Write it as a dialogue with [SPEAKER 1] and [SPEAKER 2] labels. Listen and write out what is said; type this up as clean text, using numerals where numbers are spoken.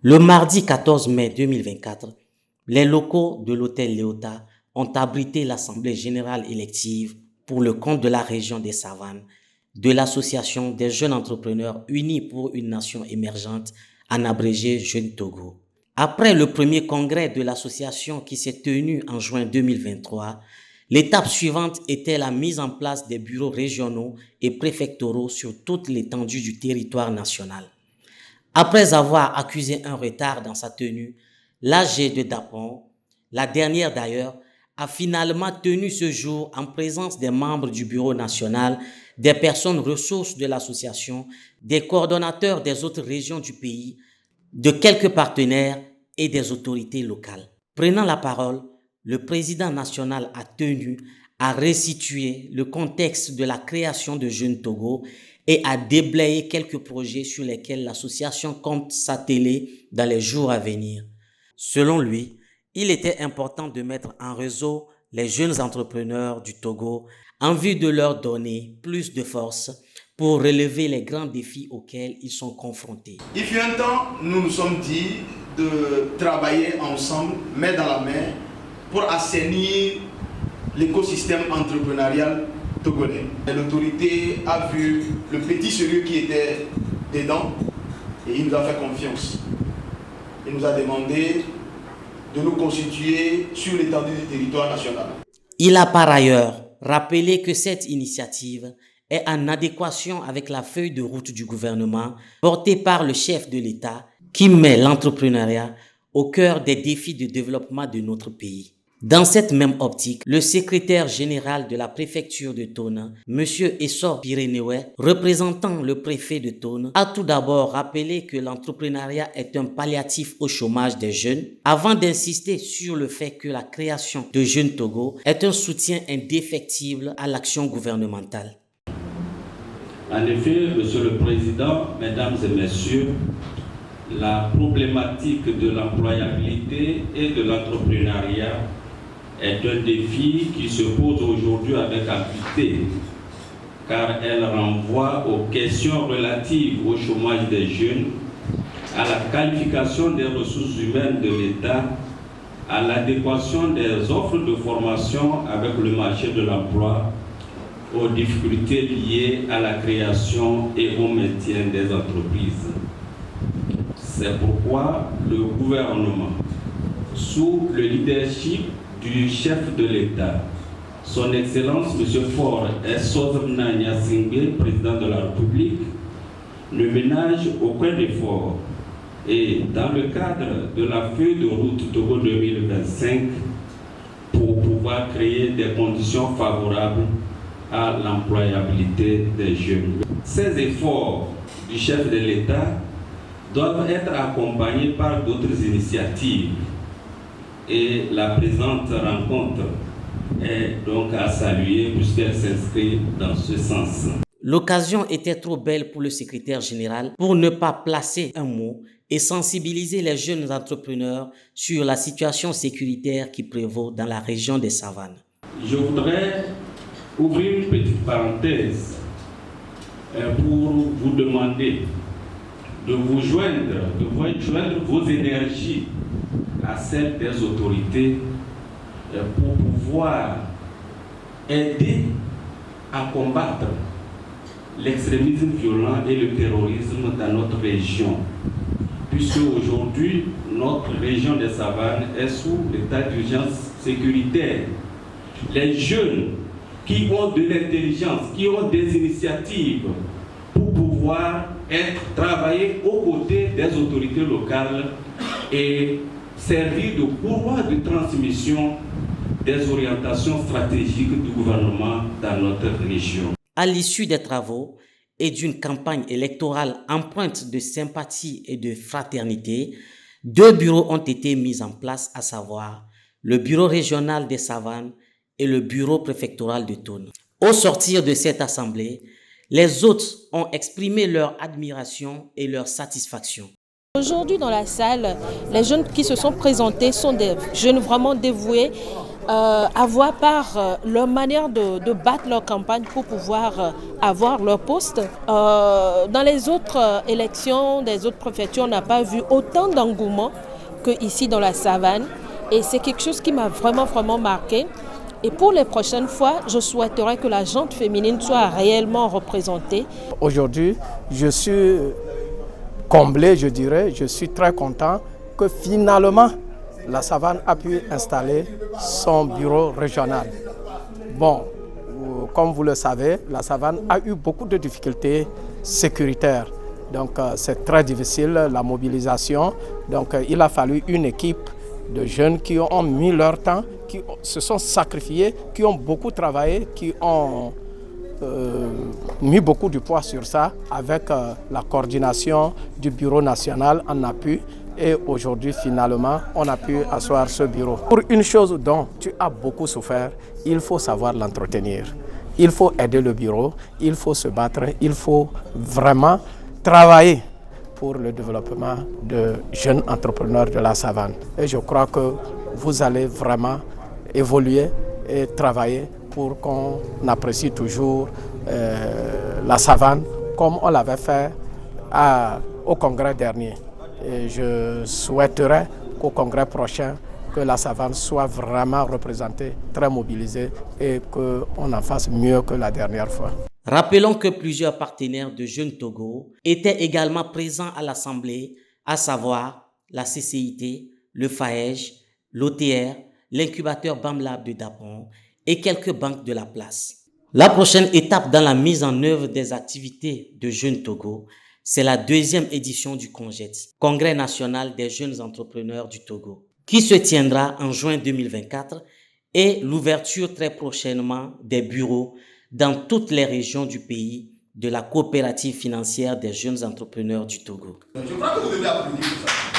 [SPEAKER 1] Le mardi 14 mai 2024, les locaux de l'hôtel Léota ont abrité l'Assemblée générale élective pour le compte de la région des Savanes de l'Association des jeunes entrepreneurs unis pour une nation émergente, en abrégé Jeunes Togo. Après le premier congrès de l'association qui s'est tenu en juin 2023, l'étape suivante était la mise en place des bureaux régionaux et préfectoraux sur toute l'étendue du territoire national. Après avoir accusé un retard dans sa tenue, l'AG de Dapon, la dernière d'ailleurs, a finalement tenu ce jour en présence des membres du bureau national, des personnes ressources de l'association, des coordonnateurs des autres régions du pays, de quelques partenaires et des autorités locales. Prenant la parole, le président national a tenu à restituer le contexte de la création de Jeunes Togo et à déblayer quelques projets sur lesquels l'association compte s'atteler dans les jours à venir. Selon lui, il était important de mettre en réseau les jeunes entrepreneurs du Togo en vue de leur donner plus de force pour relever les grands défis auxquels ils sont confrontés.
[SPEAKER 2] Il fut un temps, nous nous sommes dit de travailler ensemble, main dans la main, pour assainir l'écosystème entrepreneurial togolais. L'autorité a vu le petit sérieux qui était dedans et il nous a fait confiance. Il nous a demandé de nous constituer sur l'étendue du territoire national.
[SPEAKER 1] Il a par ailleurs rappelé que cette initiative est en adéquation avec la feuille de route du gouvernement portée par le chef de l'État qui met l'entrepreneuriat au cœur des défis de développement de notre pays. Dans cette même optique, le secrétaire général de la préfecture de Tone, M. Essor Pyrénéoué, représentant le préfet de Tone, a tout d'abord rappelé que l'entrepreneuriat est un palliatif au chômage des jeunes, avant d'insister sur le fait que la création de Jeunes Togo est un soutien indéfectible à l'action gouvernementale.
[SPEAKER 3] En effet, Monsieur le Président, Mesdames et Messieurs, la problématique de l'employabilité et de l'entrepreneuriat est un défi qui se pose aujourd'hui avec acuité, car elle renvoie aux questions relatives au chômage des jeunes, à la qualification des ressources humaines de l'État, à l'adéquation des offres de formation avec le marché de l'emploi, aux difficultés liées à la création et au maintien des entreprises. C'est pourquoi le gouvernement, sous le leadership du chef de l'État, Son Excellence M. Faure Essozna Nyasingbe, président de la République, ne ménage aucun effort et dans le cadre de la feuille de route Togo 2025 pour pouvoir créer des conditions favorables à l'employabilité des jeunes. Ces efforts du chef de l'État doivent être accompagnés par d'autres initiatives et la présente rencontre est donc à saluer puisqu'elle s'inscrit dans ce sens.
[SPEAKER 1] L'occasion était trop belle pour le secrétaire général pour ne pas placer un mot et sensibiliser les jeunes entrepreneurs sur la situation sécuritaire qui prévaut dans la région des Savanes.
[SPEAKER 3] Je voudrais ouvrir une petite parenthèse pour vous demander de vous joindre vos énergies à celles des autorités pour pouvoir aider à combattre l'extrémisme violent et le terrorisme dans notre région. Puisque aujourd'hui, notre région des Savanes est sous l'état d'urgence sécuritaire. Les jeunes qui ont de l'intelligence, qui ont des initiatives pour pouvoir travailler aux côtés des autorités locales et servir de courroie de transmission des orientations stratégiques du gouvernement dans notre région.
[SPEAKER 1] À l'issue des travaux et d'une campagne électorale empreinte de sympathie et de fraternité, 2 bureaux ont été mis en place, à savoir le bureau régional des Savanes et le bureau préfectoral de Tone. Au sortir de cette assemblée, les hôtes ont exprimé leur admiration et leur satisfaction.
[SPEAKER 4] Aujourd'hui dans la salle, les jeunes qui se sont présentés sont des jeunes vraiment dévoués avoir par leur manière de battre leur campagne pour pouvoir avoir leur poste. Dans les autres élections des autres préfectures, on n'a pas vu autant d'engouement qu'ici dans la savane. Et c'est quelque chose qui m'a vraiment marqué. Et pour les prochaines fois, je souhaiterais que la gente féminine soit réellement représentée.
[SPEAKER 5] Aujourd'hui, je suis comblé, je dirais, je suis très content que finalement, la savane a pu installer son bureau régional. Bon, comme vous le savez, la savane a eu beaucoup de difficultés sécuritaires. Donc c'est très difficile, la mobilisation. Donc il a fallu une équipe de jeunes qui ont mis leur temps, qui se sont sacrifiés, qui ont beaucoup travaillé, qui ont mis beaucoup de poids sur ça avec la coordination du bureau national en appui. Et aujourd'hui, finalement, on a pu asseoir ce bureau. Pour une chose dont tu as beaucoup souffert, il faut savoir l'entretenir. Il faut aider le bureau, il faut se battre, il faut vraiment travailler pour le développement de jeunes entrepreneurs de la savane. Et je crois que vous allez vraiment évoluer et travailler pour qu'on apprécie toujours la savane comme on l'avait fait au congrès dernier. Et je souhaiterais qu'au congrès prochain, que la savane soit vraiment représentée, très mobilisée et qu'on en fasse mieux que la dernière fois.
[SPEAKER 1] Rappelons que plusieurs partenaires de Jeunes Togo étaient également présents à l'Assemblée, à savoir la CCIT, le FAEJ, l'OTR, l'incubateur BAMLab de Dapon et quelques banques de la place. La prochaine étape dans la mise en œuvre des activités de Jeunes Togo, c'est la 2e édition du CONJET, Congrès national des jeunes entrepreneurs du Togo, qui se tiendra en juin 2024 et l'ouverture très prochainement des bureaux dans toutes les régions du pays de la coopérative financière des jeunes entrepreneurs du Togo.
[SPEAKER 2] Je crois que vous devez applaudir ça.